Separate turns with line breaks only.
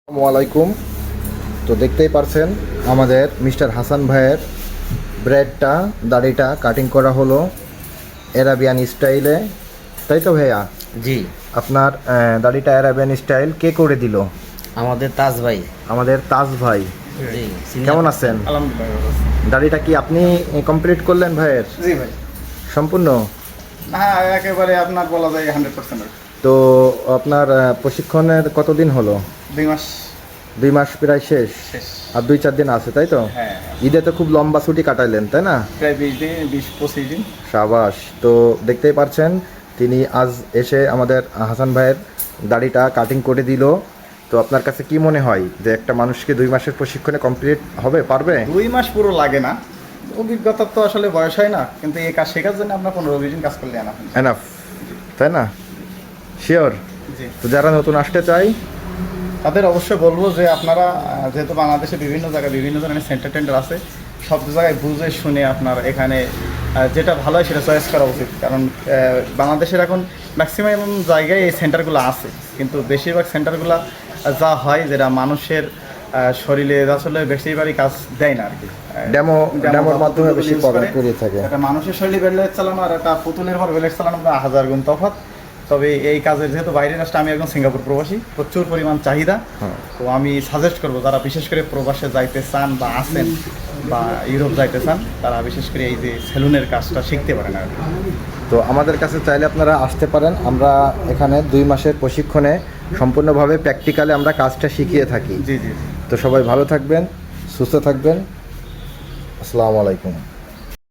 আসসালামু আলাইকুম। তো দেখতেই পারছেন আমাদের মিস্টার হাসান ভাইয়ের ব্রেডটা দাড়িটা কাটিং করা হলো অ্যারাবিয়ান স্টাইলে, তাই তো ভাইয়া?
জি,
আপনার দাড়িটা অ্যারাবিয়ান স্টাইল কে করে দিল?
আমাদের তাজ ভাই।
আমাদের তাজ ভাই।
জি,
কেমন আছেন?
আলহামদুলিল্লাহ।
দাড়িটা কি আপনি কমপ্লিট করলেন ভাইয়ের
জি ভাই।
সম্পূর্ণ?
হ্যাঁ, একেবারে আপনার বলা যায় 100%।
তো আপনার প্রশিক্ষণের কতদিন হলো?
2 মাস
2 মাস প্রায় শেষ,
শেষ।
আর 2-4 দিন আছে, তাই তো?
হ্যাঁ,
ঈদে তো খুব লম্বা ছুটি কাটাইলেন, তাই না?
প্রায় 20 দিন, 20-25 দিন।
সাবাস। তো দেখতেই পারছেন তিনি আজ এসে আমাদের হাসান ভাইয়ের দাড়িটা কাটিং করে দিল। তো আপনার কাছে কি মনে হয় যে একটা মানুষকে 2 মাসের প্রশিক্ষণে কমপ্লিট হবে, পারবে?
2 মাস পুরো লাগে না, অভিজ্ঞতার তো আসলে বয়স হয় না, কিন্তু এই কাজ শেখার জন্য আপনার 15-20 দিন কাজ করলে আনা।
এনাফ, তাই না? শিওর?
জি,
তো যারা নতুন আসতে চাই
তাদের অবশ্যই বলবো যে আপনারা যেহেতু বাংলাদেশে বিভিন্ন জায়গায় বিভিন্ন ধরনের সেন্টার টেন্টার আছে, সব জায়গায় বুঝে শুনে আপনার এখানে যেটা ভালো হয় সেটা চয়েস করা উচিত। কারণ বাংলাদেশের এখন ম্যাক্সিমাম জায়গায় এই সেন্টারগুলো আছে, কিন্তু বেশিরভাগ সেন্টারগুলো যা হয় যেটা মানুষের শরীরে আসলে বেশিরভাগই কাজ দেয় না আর কি।
ডেমোর মাধ্যমে বেশি
use করে।
করে থাকে।
একটা মানুষের শরীরে বেলেট চালানো আর একটা পুতুলের পর বেলেট চালানো প্রায় 1000 গুণ তফাৎ। তবে এই কাজের যেহেতু বাইরের রাষ্ট্রে, আমি একজন সিঙ্গাপুর প্রবাসী, প্রচুর পরিমাণ চাহিদা। তো আমি সাজেস্ট করবো যারা বিশেষ করে প্রবাসে যাইতে চান বা আছেন বা ইউরোপ যাইতে চান, তারা বিশেষ করে এই যে সেলুনের কাজটা শিখতে পারেন আর কি।
তো আমাদের কাছে চাইলে আপনারা আসতে পারেন। আমরা এখানে 2 মাসের প্রশিক্ষণে সম্পূর্ণভাবে প্র্যাকটিক্যালে আমরা কাজটা শিখিয়ে থাকি।
জি জি।
তো সবাই ভালো থাকবেন, সুস্থ থাকবেন। আসসালামু আলাইকুম।